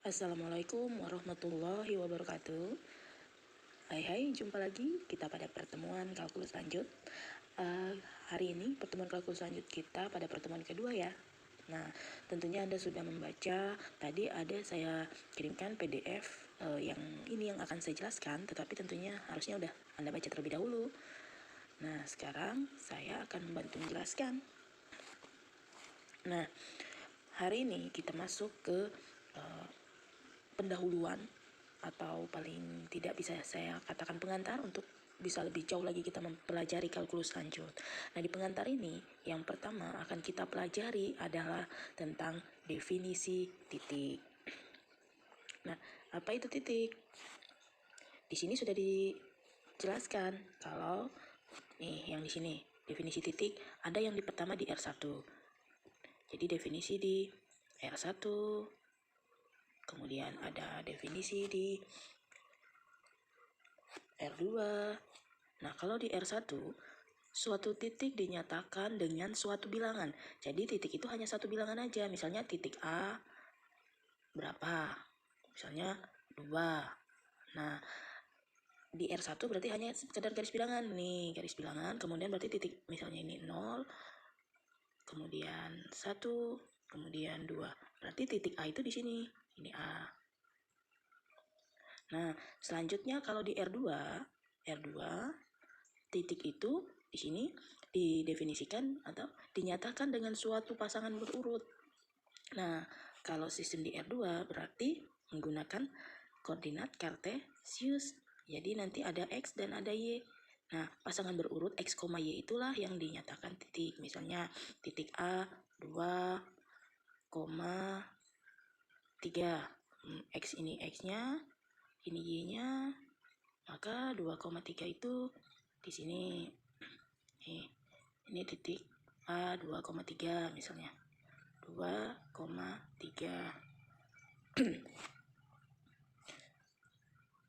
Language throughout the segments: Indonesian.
Assalamualaikum warahmatullahi wabarakatuh. Hai, jumpa lagi kita pada pertemuan kalkulus lanjut. Hari ini pertemuan kalkulus lanjut kita pada pertemuan kedua ya. Nah, tentunya Anda sudah membaca. Tadi ada saya kirimkan PDF yang akan saya jelaskan, tetapi tentunya harusnya udah Anda baca terlebih dahulu. Nah, sekarang saya akan membantu menjelaskan. Nah, hari ini kita masuk ke pendahuluan, atau paling tidak bisa saya katakan pengantar untuk bisa lebih jauh lagi kita mempelajari kalkulus lanjut. Nah, di pengantar ini yang pertama akan kita pelajari adalah tentang definisi titik. Nah, apa itu titik? Di sini sudah dijelaskan kalau yang di sini definisi titik ada yang di pertama di R1. Jadi definisi di R1, kemudian ada definisi di R2. Nah, kalau di R1, suatu titik dinyatakan dengan suatu bilangan. Jadi titik itu hanya satu bilangan aja. Misalnya titik A berapa? Misalnya 2. Nah, di R1 berarti hanya sekedar garis bilangan. Nih, garis bilangan. Kemudian berarti titik misalnya ini 0, kemudian 1, kemudian 2. Berarti titik A itu di sini. Ini A. Nah, selanjutnya kalau di R2 titik itu di sini didefinisikan atau dinyatakan dengan suatu pasangan berurut. Nah, kalau sistem di R2 berarti menggunakan koordinat kartesius. Jadi nanti ada X dan ada Y. Nah, pasangan berurut X, Y itulah yang dinyatakan titik. Misalnya titik A 2, 3. X ini X-nya, ini Y-nya, maka 2,3 itu di sini. Ini titik A 2,3 misalnya. 2,3.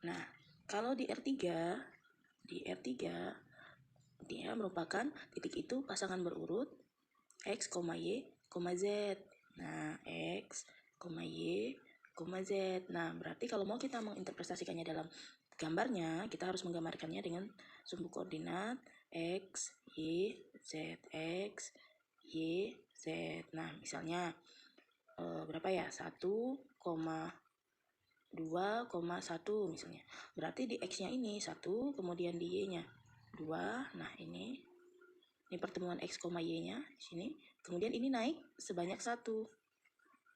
Nah, kalau di R3 dia merupakan titik itu pasangan berurut X, Y, Z. Nah, X, Y, Z. Nah, berarti kalau mau kita menginterpretasikannya dalam gambarnya, kita harus menggambarkannya dengan sumbu koordinat X, Y, Z, X, Y, Z. Nah, misalnya berapa ya? 1,2,1 misalnya. Berarti di X-nya ini 1, kemudian di Y-nya 2. Nah, ini pertemuan X, Y-nya di sini. Kemudian ini naik sebanyak 1.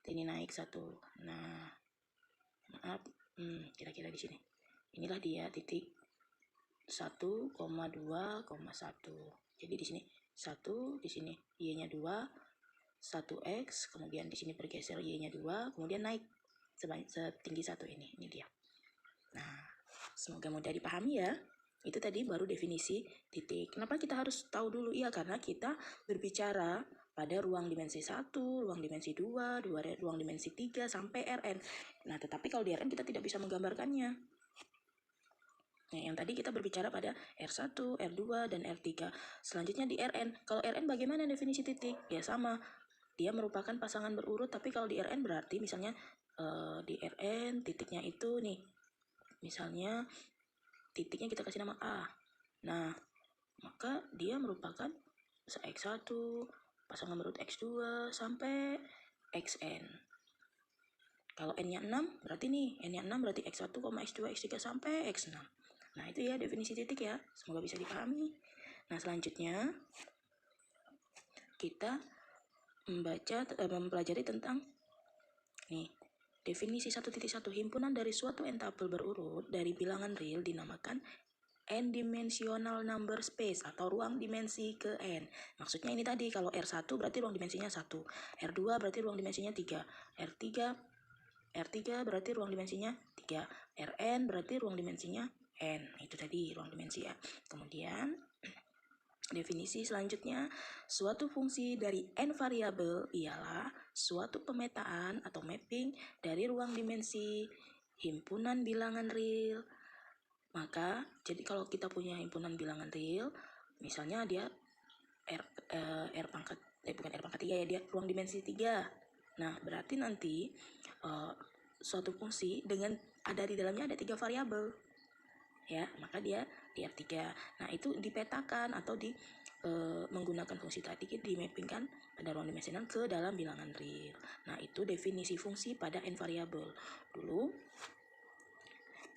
Ini naik 1. Nah, maaf, kira-kira di sini. Inilah dia titik 1,2,1. Jadi di sini 1, di sini Y-nya 2, 1X, kemudian di sini bergeser Y-nya 2, kemudian naik setinggi 1 ini. Ini dia. Nah, semoga mudah dipahami ya. Itu tadi baru definisi titik. Kenapa kita harus tahu dulu? Iya, karena kita berbicara pada ruang dimensi 1, ruang dimensi 2, ruang dimensi 3, sampai Rn. Nah, tetapi kalau di Rn kita tidak bisa menggambarkannya. Nah, yang tadi kita berbicara pada R1, R2, dan R3. Selanjutnya di Rn. Kalau Rn bagaimana definisi titik? Ya sama. Dia merupakan pasangan berurut, tapi kalau di Rn berarti misalnya di Rn titiknya itu nih. Misalnya titiknya kita kasih nama A. Nah, maka dia merupakan X1, pasangan berurut X2, sampai Xn. Kalau N-nya 6, berarti nih, N-nya 6 berarti X1, X2, X3, sampai X6. Nah, itu ya definisi titik ya. Semoga bisa dipahami. Nah, selanjutnya kita mempelajari tentang nih, definisi 1.1. Himpunan dari suatu entapel berurut dari bilangan real dinamakan n-dimensional number space atau ruang dimensi ke n. Maksudnya ini tadi, kalau R1 berarti ruang dimensinya 1, R2 berarti ruang dimensinya 3, R3 berarti ruang dimensinya 3, Rn berarti ruang dimensinya n. Itu tadi ruang dimensi ya. Kemudian definisi selanjutnya, suatu fungsi dari n variabel ialah suatu pemetaan atau mapping dari ruang dimensi himpunan bilangan real. Maka, jadi kalau kita punya himpunan bilangan real, misalnya dia R pangkat 3 ya, dia ruang dimensi 3. Nah, berarti nanti suatu fungsi dengan ada di dalamnya ada 3 variabel, ya, maka dia di R3. Nah, itu dipetakan atau menggunakan fungsi tadi dimappingkan pada ruang dimensional ke dalam bilangan real. Nah, itu definisi fungsi pada n variabel. Dulu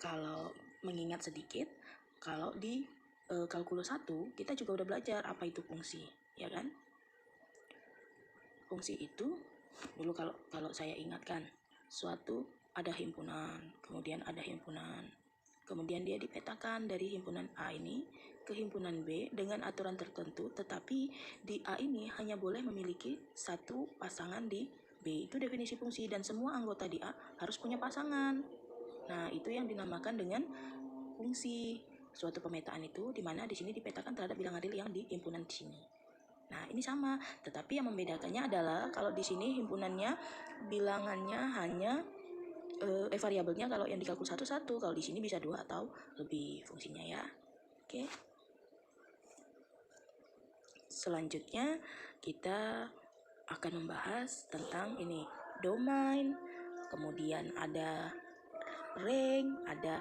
kalau mengingat sedikit, kalau di kalkulus 1 kita juga udah belajar apa itu fungsi, ya kan? Fungsi itu dulu kalau saya ingatkan, suatu ada himpunan, kemudian ada himpunan, kemudian dia dipetakan dari himpunan A ini ke himpunan B dengan aturan tertentu, tetapi di A ini hanya boleh memiliki satu pasangan di B. Itu definisi fungsi, dan semua anggota di A harus punya pasangan. Nah, itu yang dinamakan dengan fungsi. Suatu pemetaan itu dimana di sini dipetakan terhadap bilangan real yang di himpunan di sini. Nah, ini sama, tetapi yang membedakannya adalah kalau di sini himpunannya bilangannya hanya variabelnya kalau yang di kalkulus 1, kalau di sini bisa 2 atau lebih fungsinya, ya. Oke. Selanjutnya kita akan membahas tentang ini, domain, kemudian ada range, ada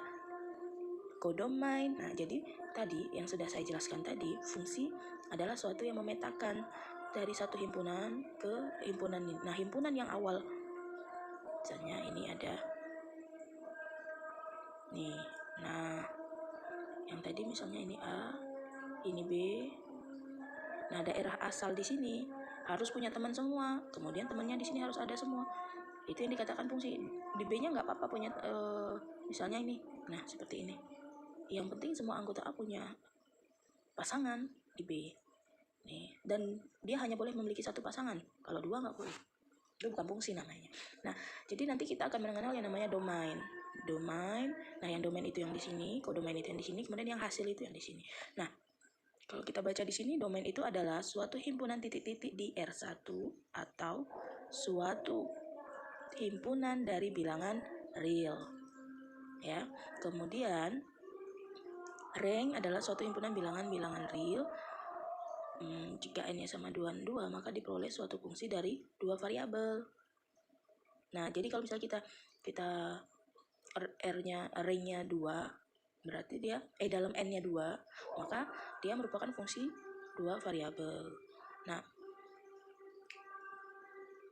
codomain. Nah, jadi tadi yang sudah saya jelaskan tadi, fungsi adalah suatu yang memetakan dari satu himpunan ke himpunan ini. Nah, himpunan yang awal, misalnya ini ada nih, nah yang tadi misalnya ini A, ini B. Nah, daerah asal di sini harus punya teman semua, kemudian temannya di sini harus ada semua. Itu yang dikatakan fungsi. Di B-nya nggak apa-apa punya misalnya ini. Nah, seperti ini. Yang penting semua anggota A punya pasangan di B. Nih, dan dia hanya boleh memiliki satu pasangan. Kalau 2 nggak boleh. Itu bukan fungsi namanya. Nah, jadi nanti kita akan mengenal yang namanya domain. Domain. Nah, yang domain itu yang di sini, codomain itu yang di sini, kemudian yang hasil itu yang di sini. Nah, kalau kita baca di sini, domain itu adalah suatu himpunan titik-titik di R1 atau suatu himpunan dari bilangan real. Ya. Kemudian range adalah suatu himpunan bilangan-bilangan real. Jika n-nya sama 2, maka diperoleh suatu fungsi dari 2 variabel. Nah, jadi kalau misalnya kita R-nya, range-nya 2, berarti dia dalam n-nya 2, maka dia merupakan fungsi 2 variabel. Nah,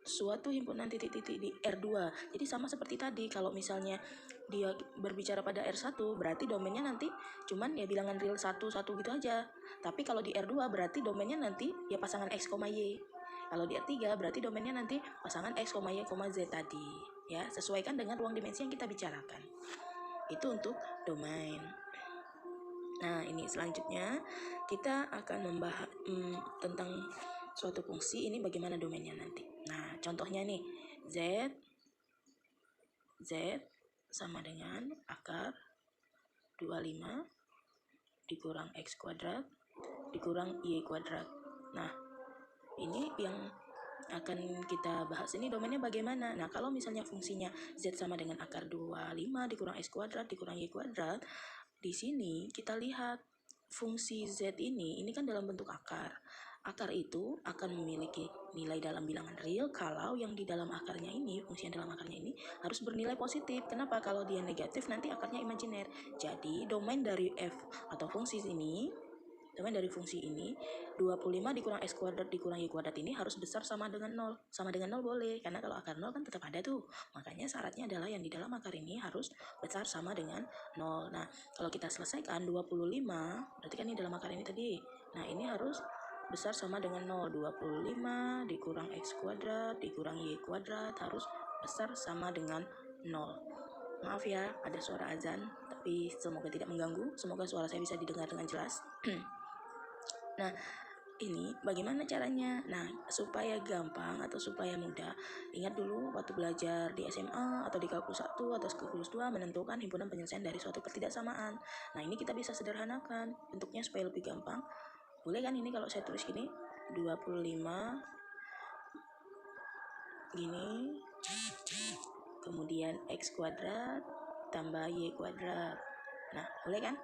suatu himpunan titik-titik di R2. Jadi sama seperti tadi, kalau misalnya dia berbicara pada R1, berarti domainnya nanti cuman ya bilangan real 1 gitu aja. Tapi kalau di R2 berarti domainnya nanti ya pasangan X, Y. Kalau di R3 berarti domainnya nanti pasangan X, Y, Z tadi. Ya, sesuaikan dengan ruang dimensi yang kita bicarakan. Itu untuk domain. Nah, ini selanjutnya kita akan membahas tentang suatu fungsi ini bagaimana domainnya nanti. Nah, contohnya nih, Z sama dengan akar 25 dikurang X kuadrat dikurang Y kuadrat. Nah, ini yang akan kita bahas, ini domainnya bagaimana. Nah, kalau misalnya fungsinya Z sama dengan akar 25 dikurang X kuadrat dikurang Y kuadrat, di sini kita lihat fungsi Z ini kan dalam bentuk akar. Akar itu akan memiliki nilai dalam bilangan real kalau yang di dalam akarnya ini, fungsi yang dalam akarnya ini harus bernilai positif. Kenapa? Kalau dia negatif nanti akarnya imajiner. Jadi domain dari F atau fungsi ini, domain dari fungsi ini 25 dikurang X kuadrat dikurang Y kuadrat ini harus besar sama dengan 0. Sama dengan 0 boleh, karena kalau akar 0 kan tetap ada tuh. Makanya syaratnya adalah yang di dalam akar ini harus besar sama dengan 0. Nah, kalau kita selesaikan 25, berarti kan ini dalam akar ini tadi. Nah, ini harus besar sama dengan 0. 25 dikurang X kuadrat dikurang Y kuadrat harus besar sama dengan 0. Maaf ya, ada suara azan, tapi semoga tidak mengganggu. Semoga suara saya bisa didengar dengan jelas. Nah, ini bagaimana caranya? Nah, supaya gampang atau supaya mudah, ingat dulu waktu belajar di SMA atau di kalkulus 1 atau kalkulus 2 menentukan himpunan penyelesaian dari suatu ketidaksamaan. Nah, ini kita bisa sederhanakan bentuknya supaya lebih gampang. Boleh kan ini kalau saya tulis gini, 25 gini, kemudian X kuadrat tambah Y kuadrat. Nah, boleh kan?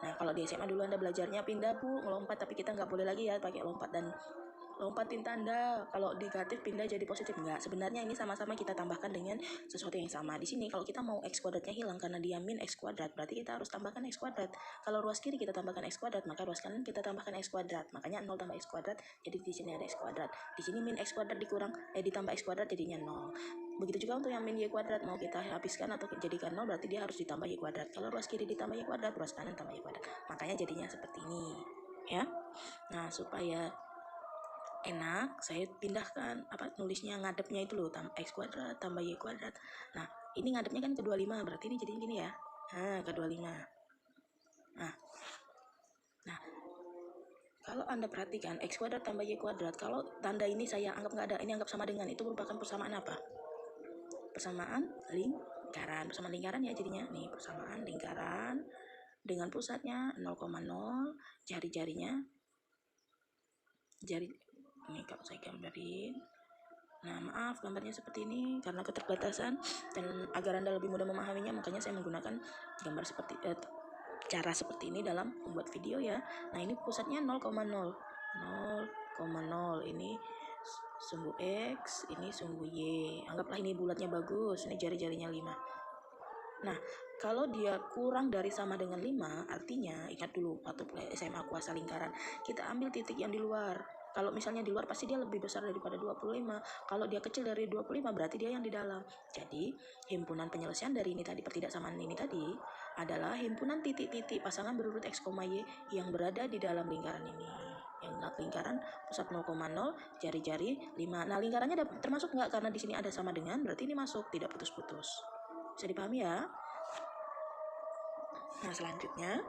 Nah, kalau di SMA dulu Anda belajarnya pindah Bu, ngelompat, tapi kita nggak boleh lagi ya pakai lompat lompatin tanda. Kalau negatif pindah jadi positif. Enggak, sebenarnya ini sama-sama kita tambahkan dengan sesuatu yang sama. Di sini kalau kita mau X kuadratnya hilang karena dia min X kuadrat, berarti kita harus tambahkan X kuadrat. Kalau ruas kiri kita tambahkan X kuadrat, maka ruas kanan kita tambahkan X kuadrat. Makanya 0 tambah X kuadrat, jadi di sini ada X kuadrat. Di sini min X kuadrat ditambah X kuadrat jadinya 0. Begitu juga untuk yang min Y kuadrat, mau kita habiskan atau jadikan 0, berarti dia harus ditambah Y kuadrat. Kalau ruas kiri ditambah Y kuadrat, ruas kanan tambah Y kuadrat. Makanya jadinya seperti ini, ya. Nah, supaya enak, saya pindahkan nulisnya ngadepnya itu loh, X kuadrat tambah Y kuadrat. Nah, ini ngadepnya kan ke 25, berarti ini jadi gini ya. Nah, ke 25. Nah, kalau Anda perhatikan X kuadrat tambah Y kuadrat, kalau tanda ini saya anggap nggak ada, ini anggap sama dengan, itu merupakan persamaan apa? Persamaan lingkaran. Persamaan lingkaran ya jadinya. Nih, persamaan lingkaran dengan pusatnya 0,0, jari-jarinya. Ini kalau saya gambarin. Nah, maaf gambarnya seperti ini karena keterbatasan, dan agar Anda lebih mudah memahaminya, makanya saya menggunakan gambar seperti cara seperti ini dalam membuat video ya. Nah, ini pusatnya 0,0. 0,0 ini sumbu X, ini sumbu Y. Anggaplah ini bulatnya bagus, ini jari-jarinya 5. Nah, kalau dia kurang dari sama dengan 5, artinya ingat dulu waktu SMA kuasa lingkaran, kita ambil titik yang di luar. Kalau misalnya di luar pasti dia lebih besar daripada 25. Kalau dia kecil dari 25 berarti dia yang di dalam. Jadi, himpunan penyelesaian dari ini tadi, pertidaksamaan ini tadi adalah himpunan titik-titik pasangan berurut X, Y yang berada di dalam lingkaran ini. Yang lingkaran pusat 0,0, jari-jari 5. Nah, lingkarannya termasuk nggak? Karena di sini ada sama dengan, berarti ini masuk, tidak putus-putus. Bisa dipahami ya? Nah, selanjutnya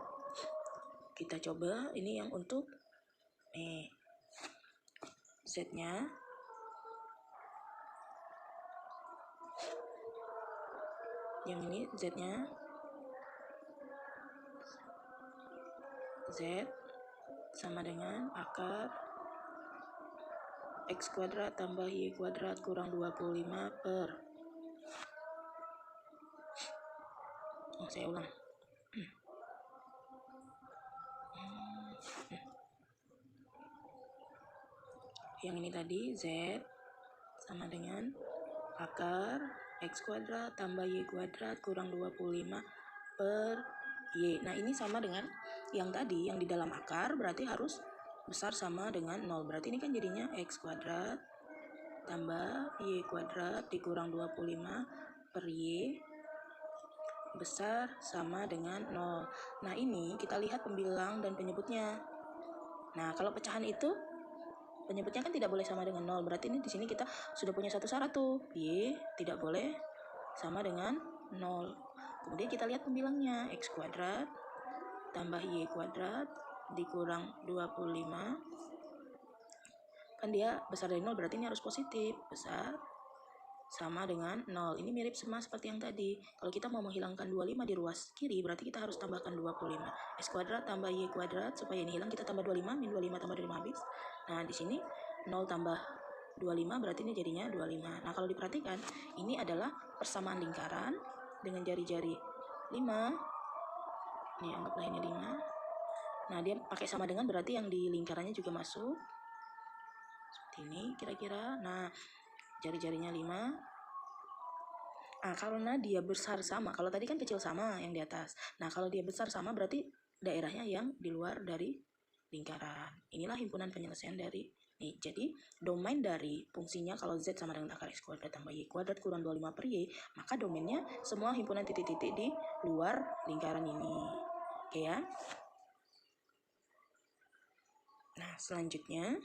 kita coba ini yang untuk Z-nya. Yang ini Z-nya. Z sama dengan akar X kuadrat tambah Y kuadrat kurang 25 per. Saya ulang. Yang ini tadi Z sama dengan akar X kuadrat tambah Y kuadrat kurang 25 per Y. Nah, ini sama dengan yang tadi, yang di dalam akar berarti harus besar sama dengan 0. Berarti ini kan jadinya X kuadrat tambah Y kuadrat dikurang 25 per Y besar sama dengan 0. Nah, ini kita lihat pembilang dan penyebutnya. Nah, kalau pecahan itu penyebutnya kan tidak boleh sama dengan 0. Berarti ini di sini kita sudah punya satu syarat tuh. Y tidak boleh sama dengan 0. Kemudian kita lihat pembilangnya. X kuadrat tambah Y kuadrat dikurang 25. Kan dia besar dari 0, berarti ini harus positif. Besar sama dengan 0. Ini mirip sama seperti yang tadi. Kalau kita mau menghilangkan 25 di ruas kiri, berarti kita harus tambahkan 25. X kuadrat tambah Y kuadrat, supaya ini hilang kita tambah 25, min 25 tambah 25 habis. Nah, di sini 0 tambah 25 berarti ini jadinya 25. Nah, kalau diperhatikan, ini adalah persamaan lingkaran dengan jari-jari 5. Ini anggaplah ini 5. Nah, dia pakai sama dengan berarti yang di lingkarannya juga masuk. Seperti ini kira-kira. Nah, jari-jarinya 5. Nah, karena dia besar sama, kalau tadi kan kecil sama yang di atas. Nah, kalau dia besar sama berarti daerahnya yang di luar dari lingkaran. Inilah himpunan penyelesaian dari nih. Jadi, domain dari fungsinya kalau Z sama dengan akar X kuadrat tambah Y kuadrat kurang 25 per Y, maka domainnya semua himpunan titik-titik di luar lingkaran ini. Oke ya? Nah, selanjutnya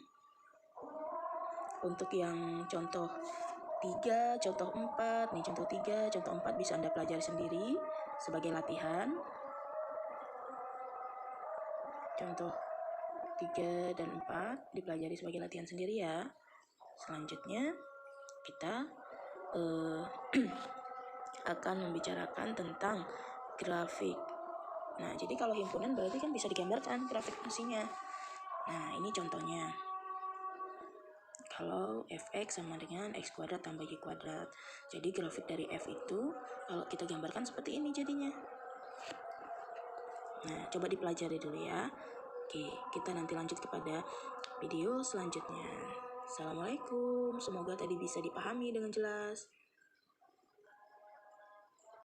untuk yang contoh 3, contoh 4, nih contoh 3, contoh 4 bisa Anda pelajari sendiri sebagai latihan. Contoh 3 dan 4 dipelajari sebagai latihan sendiri ya. Selanjutnya kita akan membicarakan tentang grafik. Nah, jadi kalau himpunan berarti kan bisa digambarkan grafik fungsinya. Nah, ini contohnya. Kalau fx sama dengan x kuadrat tambah y kuadrat. Jadi grafik dari f itu kalau kita gambarkan seperti ini jadinya. Nah, coba dipelajari dulu ya. Oke, kita nanti lanjut kepada video selanjutnya. Assalamualaikum, semoga tadi bisa dipahami dengan jelas.